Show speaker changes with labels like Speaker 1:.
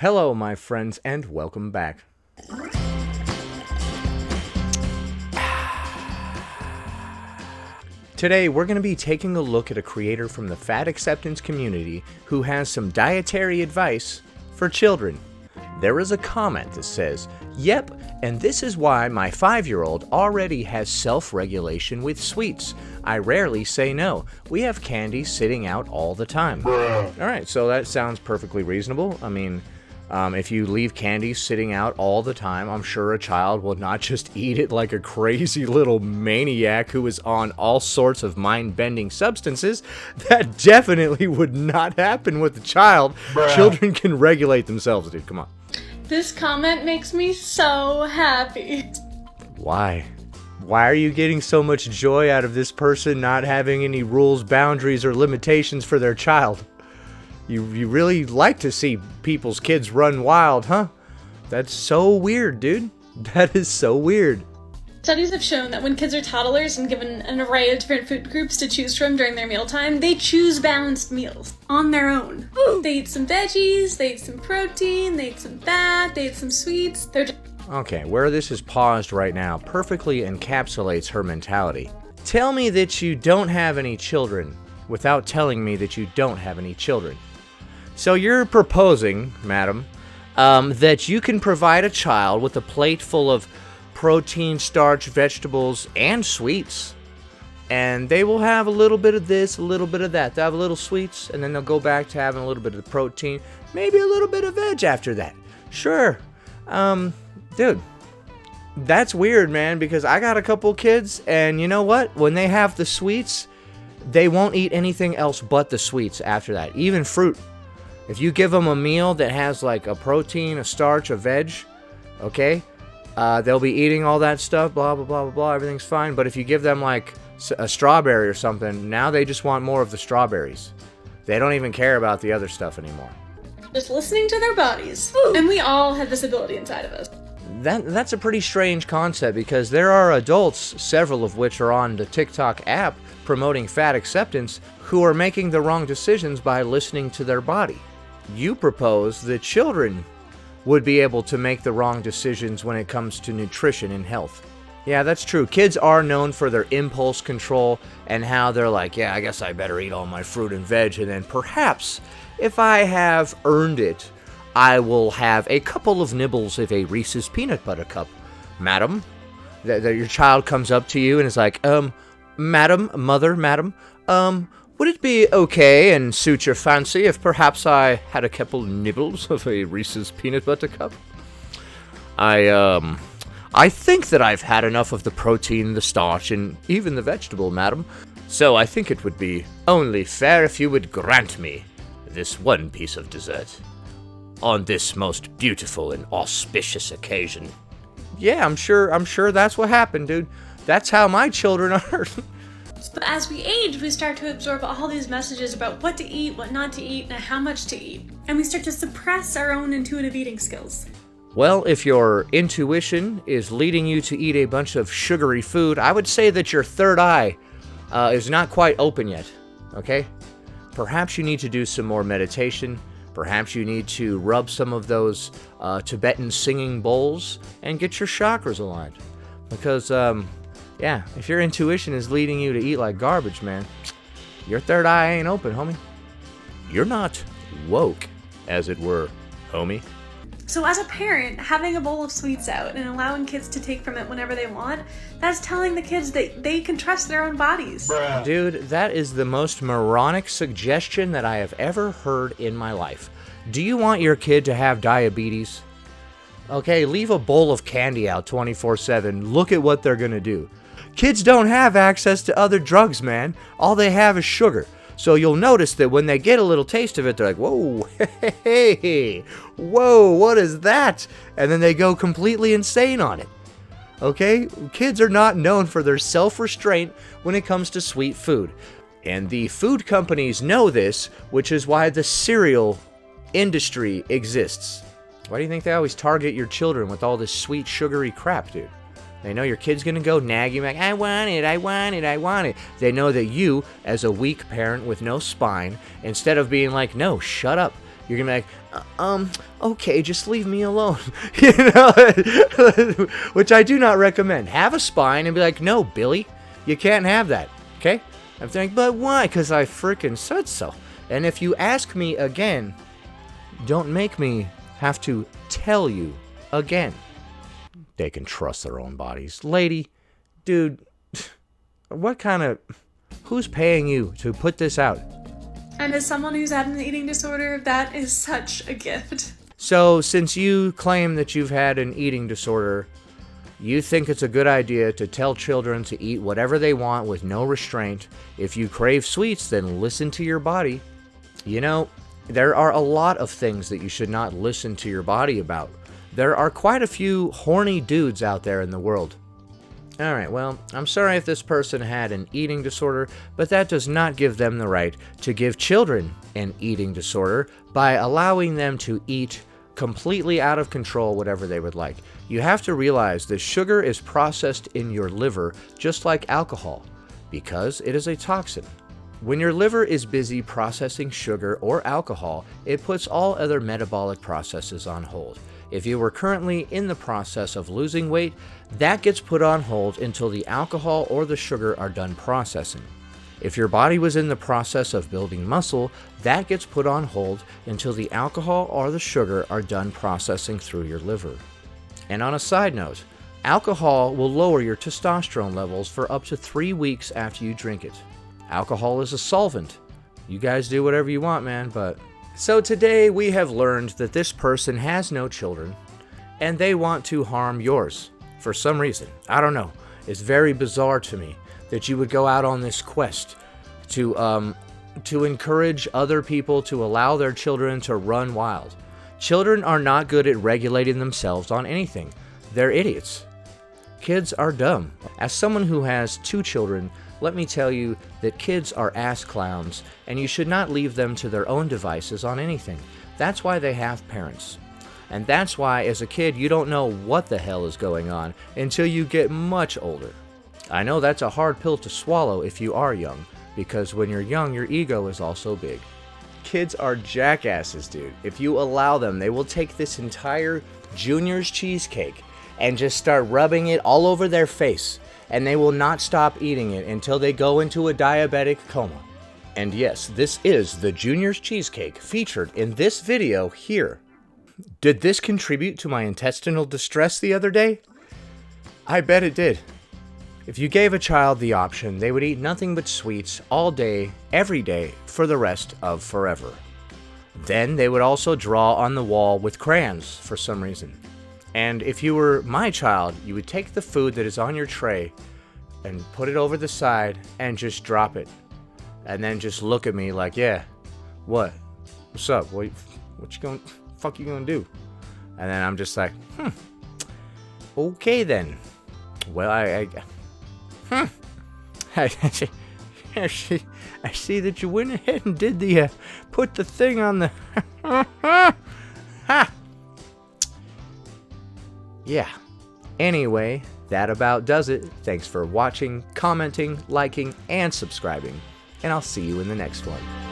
Speaker 1: Hello, my friends, and welcome back. Today, we're going to be taking a look at a creator from the fat acceptance community who has some dietary advice for children. There is a comment that says, "Yep, and this is why my 5-year-old already has self-regulation with sweets. I rarely say no. We have candy sitting out all the time." Alright, so that sounds perfectly reasonable. I mean, if you leave candy sitting out all the time, I'm sure a child will not just eat it like a crazy little maniac who is on all sorts of mind-bending substances. That definitely would not happen with a child. Children can regulate themselves, dude. Come on.
Speaker 2: This comment makes me so happy.
Speaker 1: Why? Why are you getting so much joy out of this person not having any rules, boundaries, or limitations for their child? You really like to see people's kids run wild, huh? That's so weird, dude. That is so weird.
Speaker 2: Studies have shown that when kids are toddlers and given an array of different food groups to choose from during their mealtime, they choose balanced meals on their own. They eat some veggies, they eat some protein, they eat some fat, they eat some sweets.
Speaker 1: Okay, where this is paused right now perfectly encapsulates her mentality. Tell me that you don't have any children without telling me that you don't have any children. So you're proposing, madam, that you can provide a child with a plate full of protein, starch, vegetables, and sweets. And they will have a little bit of this, a little bit of that. They'll have a little sweets, and then they'll go back to having a little bit of the protein, maybe a little bit of veg after that. Sure. Dude, that's weird, man, because I got a couple kids, and you know what? When they have the sweets, they won't eat anything else but the sweets after that, even fruit. If you give them a meal that has like a protein, a starch, a veg, okay, they'll be eating all that stuff, blah, blah, blah, blah, blah, everything's fine. But if you give them like a strawberry or something, now they just want more of the strawberries. They don't even care about the other stuff anymore.
Speaker 2: Just listening to their bodies. And we all have this ability inside of us.
Speaker 1: That's a pretty strange concept because there are adults, several of which are on the TikTok app promoting fat acceptance, who are making the wrong decisions by listening to their body. You propose that children would be able to make the wrong decisions when it comes to nutrition and health. Yeah, that's true. Kids are known for their impulse control and how they're like, yeah, I guess I better eat all my fruit and veg, and then perhaps, if I have earned it, I will have a couple of nibbles of a Reese's peanut butter cup. Madam, your child comes up to you and is like, madam, would it be okay and suit your fancy if perhaps I had a couple nibbles of a Reese's peanut butter cup? I think that I've had enough of the protein, the starch, and even the vegetable, madam. So I think it would be only fair if you would grant me this one piece of dessert on this most beautiful and auspicious occasion. Yeah, I'm sure that's what happened, dude. That's how my children are.
Speaker 2: But as we age, we start to absorb all these messages about what to eat, what not to eat, and how much to eat. And we start to suppress our own intuitive eating skills.
Speaker 1: Well, if your intuition is leading you to eat a bunch of sugary food, I would say that your third eye is not quite open yet, okay? Perhaps you need to do some more meditation. Perhaps you need to rub some of those Tibetan singing bowls and get your chakras aligned. Because, yeah, if your intuition is leading you to eat like garbage, man, your third eye ain't open, homie. You're not woke, as it were, homie.
Speaker 2: So as a parent, having a bowl of sweets out and allowing kids to take from it whenever they want, that's telling the kids that they can trust their own bodies.
Speaker 1: Dude, that is the most moronic suggestion that I have ever heard in my life. Do you want your kid to have diabetes? Okay, leave a bowl of candy out 24/7. Look at what they're gonna do. Kids don't have access to other drugs, man. All they have is sugar. So you'll notice that when they get a little taste of it, they're like, whoa, hey, whoa, what is that? And then they go completely insane on it. Okay? Kids are not known for their self-restraint when it comes to sweet food. And the food companies know this, which is why the cereal industry exists. Why do you think they always target your children with all this sweet, sugary crap, dude? They know your kid's gonna go nag you like, I want it, I want it, I want it. They know that you, as a weak parent with no spine, instead of being like, no, shut up, You're gonna be like, okay, just leave me alone. You know, which I do not recommend. Have a spine and be like, no, Billy, you can't have that. Okay? I'm thinking, but why? Because I freaking said so. And if you ask me again, don't make me have to tell you again. They can trust their own bodies. Lady, dude, who's paying you to put this out?
Speaker 2: And as someone who's had an eating disorder, that is such a gift.
Speaker 1: So, since you claim that you've had an eating disorder, you think it's a good idea to tell children to eat whatever they want with no restraint. If you crave sweets, then listen to your body. You know, there are a lot of things that you should not listen to your body about. There are quite a few horny dudes out there in the world. Alright, well, I'm sorry if this person had an eating disorder, but that does not give them the right to give children an eating disorder by allowing them to eat completely out of control whatever they would like. You have to realize that sugar is processed in your liver just like alcohol, because it is a toxin. When your liver is busy processing sugar or alcohol, it puts all other metabolic processes on hold. If you were currently in the process of losing weight, that gets put on hold until the alcohol or the sugar are done processing. If your body was in the process of building muscle, that gets put on hold until the alcohol or the sugar are done processing through your liver. And on a side note, alcohol will lower your testosterone levels for up to 3 weeks after you drink it. Alcohol is a solvent. You guys do whatever you want, man, but... So today we have learned that this person has no children, and they want to harm yours. For some reason. I don't know. It's very bizarre to me that you would go out on this quest to encourage other people to allow their children to run wild. Children are not good at regulating themselves on anything. They're idiots. Kids are dumb. As someone who has 2 children, let me tell you that kids are ass clowns, and you should not leave them to their own devices on anything. That's why they have parents. And that's why, as a kid, you don't know what the hell is going on until you get much older. I know that's a hard pill to swallow if you are young, because when you're young, your ego is also big. Kids are jackasses, dude. If you allow them, they will take this entire Junior's cheesecake and just start rubbing it all over their face, and they will not stop eating it until they go into a diabetic coma. And yes, this is the Junior's cheesecake featured in this video here. Did this contribute to my intestinal distress the other day? I bet it did. If you gave a child the option, they would eat nothing but sweets all day, every day, for the rest of forever. Then they would also draw on the wall with crayons for some reason. And if you were my child, you would take the food that is on your tray and put it over the side and just drop it. And then just look at me like, yeah, what? What's up? What you gonna... fuck you gonna do? And then I'm just like, okay then. Well, I see that you went ahead and did the put the thing on the ha. Yeah. Anyway, that about does it. Thanks for watching, commenting, liking, and subscribing. And I'll see you in the next one.